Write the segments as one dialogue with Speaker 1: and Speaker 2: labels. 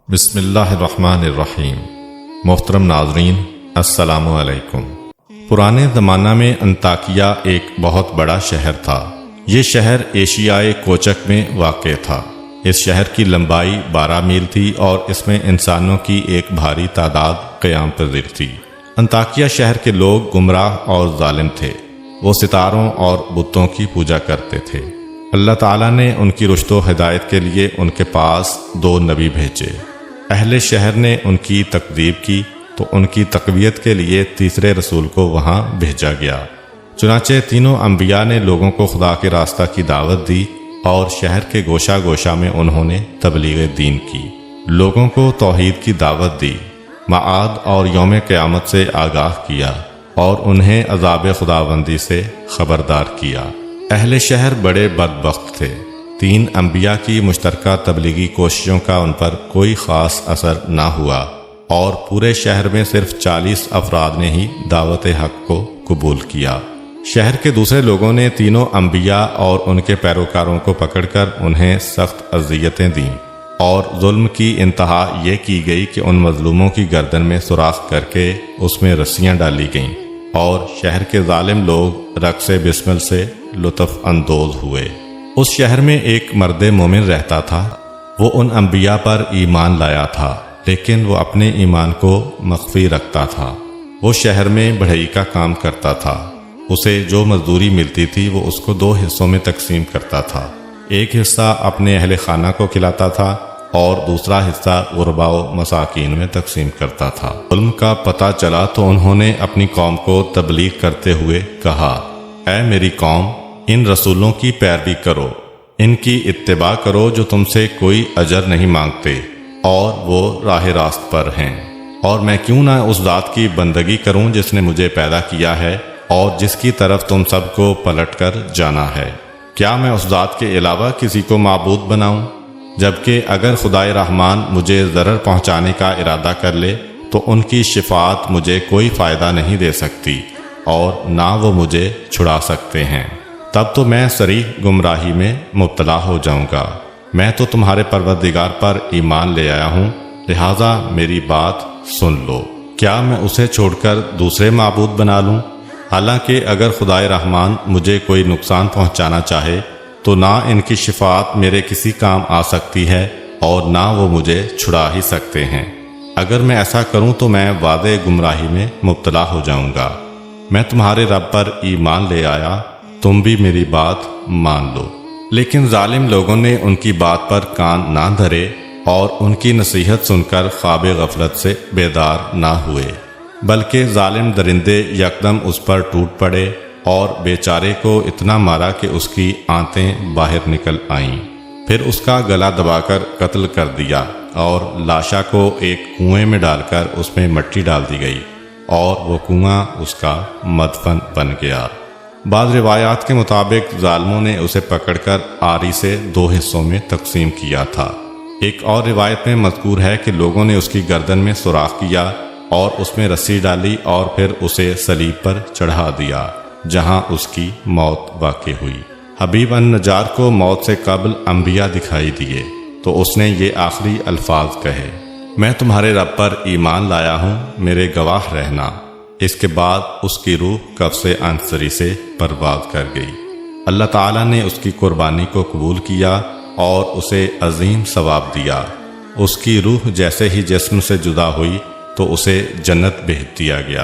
Speaker 1: بسم اللہ الرحمن الرحیم۔ محترم ناظرین، السلام علیکم۔ پرانے زمانہ میں انطاکیہ ایک بہت بڑا شہر تھا۔ یہ شہر ایشیائے کوچک میں واقع تھا۔ اس شہر کی لمبائی 12 میل تھی اور اس میں انسانوں کی ایک بھاری تعداد قیام پذیر تھی۔ انطاکیہ شہر کے لوگ گمراہ اور ظالم تھے۔ وہ ستاروں اور بتوں کی پوجا کرتے تھے۔ اللہ تعالیٰ نے ان کی رشد و ہدایت کے لیے ان کے پاس 2 نبی بھیجے۔ اہل شہر نے ان کی تکذیب کی تو ان کی تقویت کے لیے تیسرے رسول کو وہاں بھیجا گیا۔ چنانچہ تینوں انبیاء نے لوگوں کو خدا کے راستہ کی دعوت دی اور شہر کے گوشہ گوشہ میں انہوں نے تبلیغ دین کی، لوگوں کو توحید کی دعوت دی، معاد اور یوم قیامت سے آگاہ کیا اور انہیں عذاب خداوندی سے خبردار کیا۔ اہل شہر بڑے بدبخت تھے۔ 3 انبیاء کی مشترکہ تبلیغی کوششوں کا ان پر کوئی خاص اثر نہ ہوا اور پورے شہر میں صرف 40 افراد نے ہی دعوت حق کو قبول کیا۔ شہر کے دوسرے لوگوں نے تینوں انبیاء اور ان کے پیروکاروں کو پکڑ کر انہیں سخت اذیتیں دیں اور ظلم کی انتہا یہ کی گئی کہ ان مظلوموں کی گردن میں سوراخ کر کے اس میں رسیاں ڈالی گئیں اور شہر کے ظالم لوگ رقص بسمل سے لطف اندوز ہوئے۔ اس شہر میں ایک مرد مومن رہتا تھا۔ وہ ان انبیاء پر ایمان لایا تھا لیکن وہ اپنے ایمان کو مخفی رکھتا تھا۔ وہ شہر میں بڑھئی کا کام کرتا تھا۔ اسے جو مزدوری ملتی تھی وہ اس کو 2 حصوں میں تقسیم کرتا تھا۔ ایک حصہ اپنے اہل خانہ کو کھلاتا تھا اور دوسرا حصہ غرباء و مساکین میں تقسیم کرتا تھا۔ ظلم کا پتہ چلا تو انہوں نے اپنی قوم کو تبلیغ کرتے ہوئے کہا، اے میری قوم، ان رسولوں کی پیروی کرو، ان کی اتباع کرو جو تم سے کوئی اجر نہیں مانگتے اور وہ راہ راست پر ہیں، اور میں کیوں نہ اس ذات کی بندگی کروں جس نے مجھے پیدا کیا ہے اور جس کی طرف تم سب کو پلٹ کر جانا ہے۔ کیا میں اس ذات کے علاوہ کسی کو معبود بناؤں؟ جبکہ اگر خدائے رحمان مجھے ضرر پہنچانے کا ارادہ کر لے تو ان کی شفاعت مجھے کوئی فائدہ نہیں دے سکتی اور نہ وہ مجھے چھڑا سکتے ہیں۔ تب تو میں صریح گمراہی میں مبتلا ہو جاؤں گا۔ میں تو تمہارے پروردگار پر ایمان لے آیا ہوں، لہٰذا میری بات سن لو۔ کیا میں اسے چھوڑ کر دوسرے معبود بنا لوں؟ حالانکہ اگر خدائے رحمان مجھے کوئی نقصان پہنچانا چاہے تو نہ ان کی شفاعت میرے کسی کام آ سکتی ہے اور نہ وہ مجھے چھڑا ہی سکتے ہیں۔ اگر میں ایسا کروں تو میں واضح گمراہی میں مبتلا ہو جاؤں گا۔ میں تمہارے رب پر ایمان لے آیا، تم بھی میری بات مان لو۔ لیکن ظالم لوگوں نے ان کی بات پر کان نہ دھرے اور ان کی نصیحت سن کر خواب غفلت سے بیدار نہ ہوئے، بلکہ ظالم درندے یکدم اس پر ٹوٹ پڑے اور بیچارے کو اتنا مارا کہ اس کی آنتیں باہر نکل آئیں۔ پھر اس کا گلا دبا کر قتل کر دیا اور لاشا کو ایک کنویں میں ڈال کر اس میں مٹی ڈال دی گئی اور وہ کنواں اس کا مدفن بن گیا۔ بعض روایات کے مطابق ظالموں نے اسے پکڑ کر آری سے 2 حصوں میں تقسیم کیا تھا۔ ایک اور روایت میں مذکور ہے کہ لوگوں نے اس کی گردن میں سوراخ کیا اور اس میں رسی ڈالی اور پھر اسے صلیب پر چڑھا دیا، جہاں اس کی موت واقع ہوئی۔ حبیب النجار کو موت سے قبل انبیاء دکھائی دیے تو اس نے یہ آخری الفاظ کہے، میں تمہارے رب پر ایمان لایا ہوں، میرے گواہ رہنا۔ اس کے بعد اس کی روح قبض عنصری سے پرواز کر گئی۔ اللہ تعالیٰ نے اس کی قربانی کو قبول کیا اور اسے عظیم ثواب دیا۔ اس کی روح جیسے ہی جسم سے جدا ہوئی تو اسے جنت بھیج دیا گیا،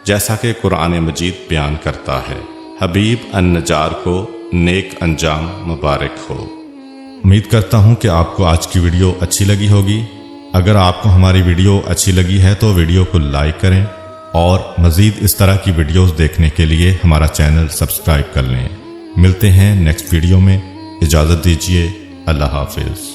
Speaker 1: جیسا کہ قرآن مجید بیان کرتا ہے۔ حبیب النجار کو نیک انجام مبارک ہو۔
Speaker 2: امید کرتا ہوں کہ آپ کو آج کی ویڈیو اچھی لگی ہوگی۔ اگر آپ کو ہماری ویڈیو اچھی لگی ہے تو ویڈیو کو لائک کریں اور مزید اس طرح کی ویڈیوز دیکھنے کے لیے ہمارا چینل سبسکرائب کر لیں۔ ملتے ہیں نیکسٹ ویڈیو میں، اجازت دیجیے، اللہ حافظ۔